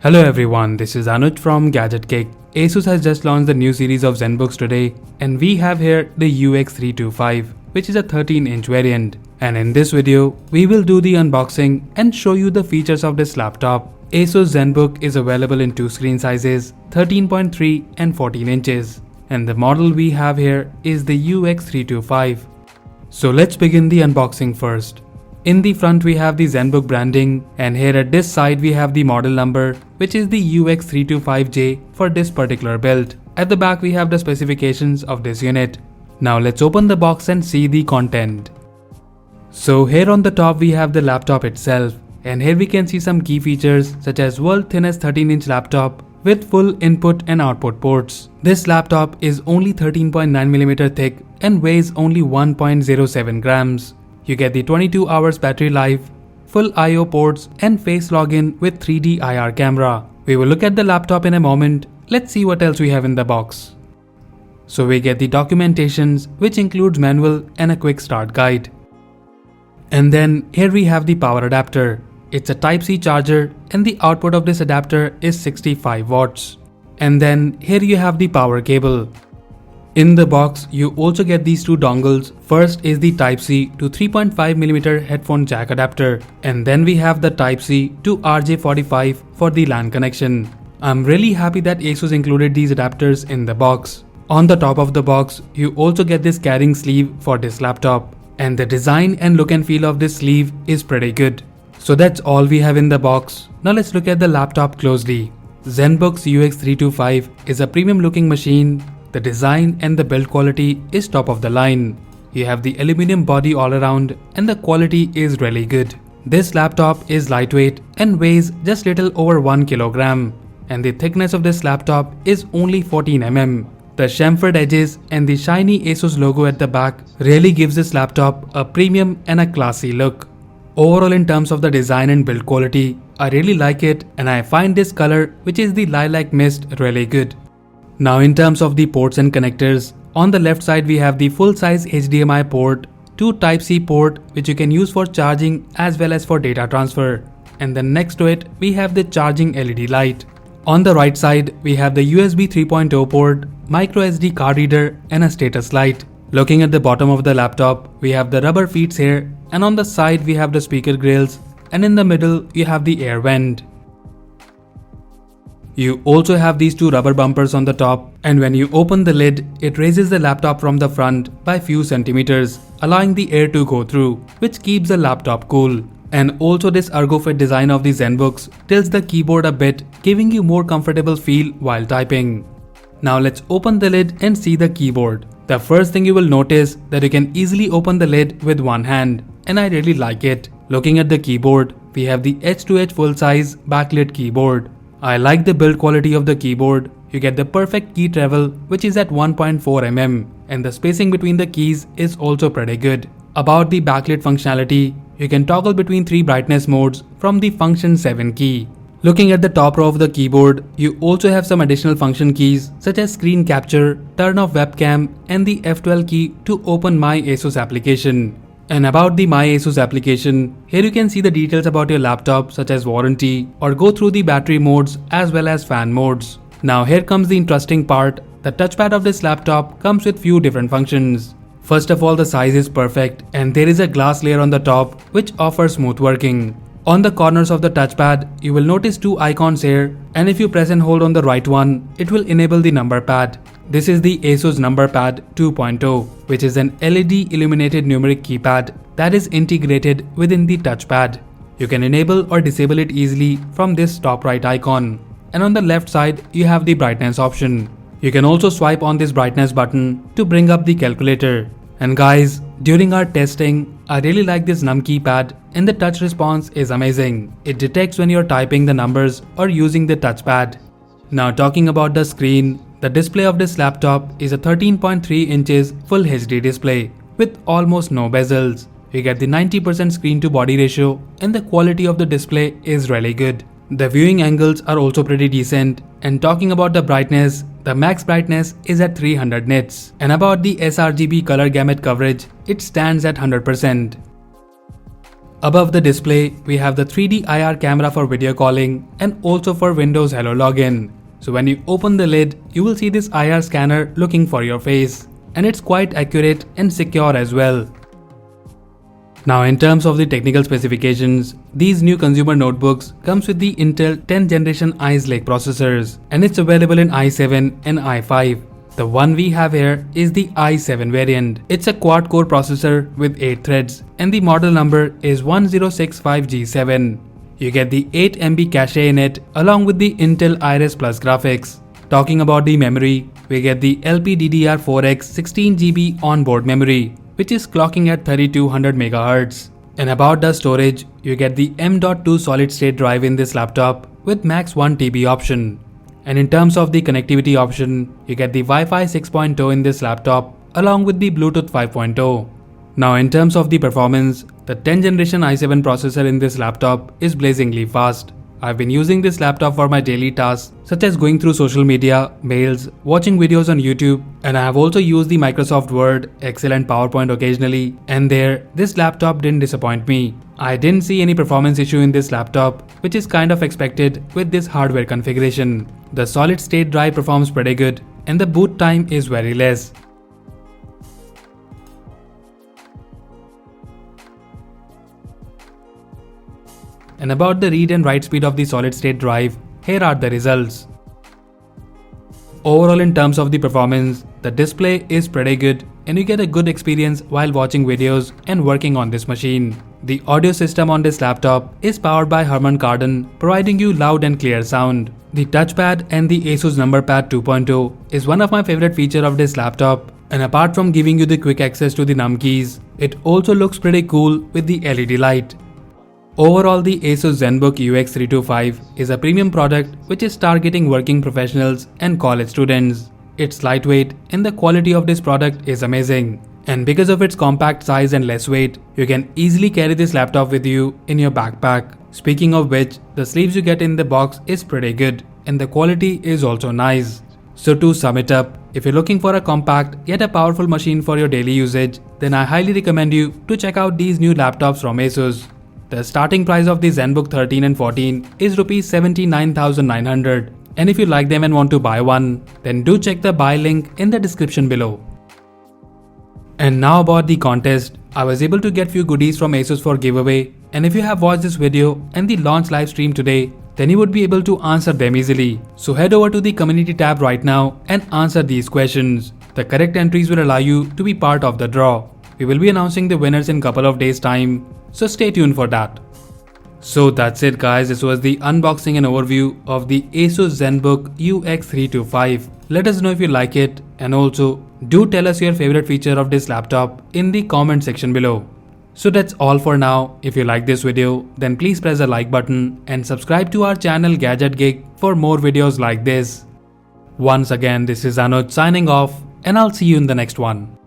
Hello everyone, this is Anuj from Gadget Cake. Asus has just launched the new series of Zenbooks today, and we have here the UX325, which is a 13-inch variant. And in this video, we will do the unboxing and show you the features of this laptop. Asus Zenbook is available in two screen sizes, 13.3 and 14 inches. And the model we have here is the UX325. So let's begin the unboxing first. In the front we have the Zenbook branding, and here at this side we have the model number, which is the UX325J for this particular build. At the back we have the specifications of this unit. Now let's open the box and see the content. So here on the top we have the laptop itself, and here we can see some key features such as world thinnest 13-inch laptop with full input and output ports. This laptop is only 13.9mm thick and weighs only 1.07 grams. You get the 22 hours battery life, full I/O ports and face login with 3D IR camera. We will look at the laptop in a moment. Let's see what else we have in the box. So we get the documentations, which includes manual and a quick start guide. And then here we have the power adapter. It's a Type-C charger and the output of this adapter is 65 watts. And then here you have the power cable. In the box, you also get these two dongles. First is the Type-C to 3.5mm headphone jack adapter, and then we have the Type-C to RJ45 for the LAN connection. I'm really happy that Asus included these adapters in the box. On the top of the box, you also get this carrying sleeve for this laptop, and the design and look and feel of this sleeve is pretty good. So that's all we have in the box. Now let's look at the laptop closely. Zenbook's UX325 is a premium looking machine. The design and the build quality is top of the line. You have the aluminum body all around and the quality is really good. This laptop is lightweight and weighs just little over 1 kilogram, and the thickness of this laptop is only 14 mm. The chamfered edges and the shiny Asus logo at the back really gives this laptop a premium and a classy look. Overall, in terms of the design and build quality, I really like it, and I find this color, which is the lilac mist, really good. Now in terms of the ports and connectors, on the left side we have the full-size HDMI port, two Type-C port which you can use for charging as well as for data transfer, and then next to it we have the charging LED light. On the right side we have the USB 3.0 port, micro SD card reader and a status light. Looking at the bottom of the laptop, we have the rubber feet here, and on the side we have the speaker grills, and in the middle you have the air vent. You also have these two rubber bumpers on the top, and when you open the lid, it raises the laptop from the front by few centimeters, allowing the air to go through, which keeps the laptop cool. And also this ErgoFit design of the Zenbooks tilts the keyboard a bit, giving you more comfortable feel while typing. Now let's open the lid and see the keyboard. The first thing you will notice that you can easily open the lid with one hand, and I really like it. Looking at the keyboard, we have the edge-to-edge full-size backlit keyboard. I like the build quality of the keyboard. You get the perfect key travel, which is at 1.4 mm, and the spacing between the keys is also pretty good. About the backlit functionality, you can toggle between 3 brightness modes from the function 7 key. Looking at the top row of the keyboard, you also have some additional function keys such as screen capture, turn off webcam, and the F12 key to open My Asus application. And about the My Asus application, here you can see the details about your laptop such as warranty, or go through the battery modes as well as fan modes. Now here comes the interesting part. The touchpad of this laptop comes with few different functions. First of all, the size is perfect, and there is a glass layer on the top which offers smooth working. On the corners of the touchpad, you will notice two icons here, and if you press and hold on the right one, it will enable the number pad. This is the Asus Number Pad 2.0, which is an LED illuminated numeric keypad that is integrated within the touchpad. You can enable or disable it easily from this top right icon. And on the left side, you have the brightness option. You can also swipe on this brightness button to bring up the calculator. And guys, during our testing, I really like this num keypad, and the touch response is amazing. It detects when you're typing the numbers or using the touchpad. Now talking about the screen, the display of this laptop is a 13.3 inches Full HD display with almost no bezels. You get the 90% screen to body ratio, and the quality of the display is really good. The viewing angles are also pretty decent, and talking about the brightness, the max brightness is at 300 nits, and about the sRGB color gamut coverage, it stands at 100%. Above the display, we have the 3D IR camera for video calling and also for Windows Hello Login. So when you open the lid, you will see this IR scanner looking for your face. And it's quite accurate and secure as well. Now in terms of the technical specifications, these new consumer notebooks comes with the Intel 10th generation Ice Lake processors and it's available in i7 and i5. The one we have here is the i7 variant. It's a quad-core processor with 8 threads and the model number is 1065G7. You get the 8 MB cache in it along with the Intel Iris Plus graphics. Talking about the memory, we get the LPDDR4X 16GB onboard memory, which is clocking at 3200 MHz. And about the storage, you get the M.2 solid state drive in this laptop with max 1 TB option. And in terms of the connectivity option, you get the Wi-Fi 6.0 in this laptop along with the Bluetooth 5.0. Now in terms of the performance, the 10th generation i7 processor in this laptop is blazingly fast. I've been using this laptop for my daily tasks such as going through social media, mails, watching videos on YouTube, and I have also used the Microsoft Word, Excel and PowerPoint occasionally, and there, this laptop didn't disappoint me. I didn't see any performance issue in this laptop, which is kind of expected with this hardware configuration. The solid state drive performs pretty good and the boot time is very less. And about the read and write speed of the solid state drive, here are the results. Overall in terms of the performance, the display is pretty good and you get a good experience while watching videos and working on this machine. The audio system on this laptop is powered by Harman Kardon, providing you loud and clear sound. The touchpad and the Asus Numberpad 2.0 is one of my favorite features of this laptop, and apart from giving you the quick access to the num keys, it also looks pretty cool with the LED light. Overall, the Asus Zenbook UX325 is a premium product which is targeting working professionals and college students. It's lightweight and the quality of this product is amazing. And because of its compact size and less weight, you can easily carry this laptop with you in your backpack. Speaking of which, the sleeves you get in the box is pretty good and the quality is also nice. So to sum it up, if you're looking for a compact yet a powerful machine for your daily usage, then I highly recommend you to check out these new laptops from Asus. The starting price of the Zenbook 13 and 14 is Rs 79,900, and if you like them and want to buy one, then do check the buy link in the description below. And now about the contest, I was able to get few goodies from Asus for giveaway, and if you have watched this video and the launch live stream today, then you would be able to answer them easily. So head over to the community tab right now and answer these questions. The correct entries will allow you to be part of the draw. We will be announcing the winners in couple of days time, so stay tuned for that. So that's it guys, this was the unboxing and overview of the Asus Zenbook UX325. Let us know if you like it, and also do tell us your favorite feature of this laptop in the comment section below. So that's all for now. If you like this video, then please press the like button and subscribe to our channel Gadget Geek for more videos like this. Once again, this is Anuj signing off, and I'll see you in the next one.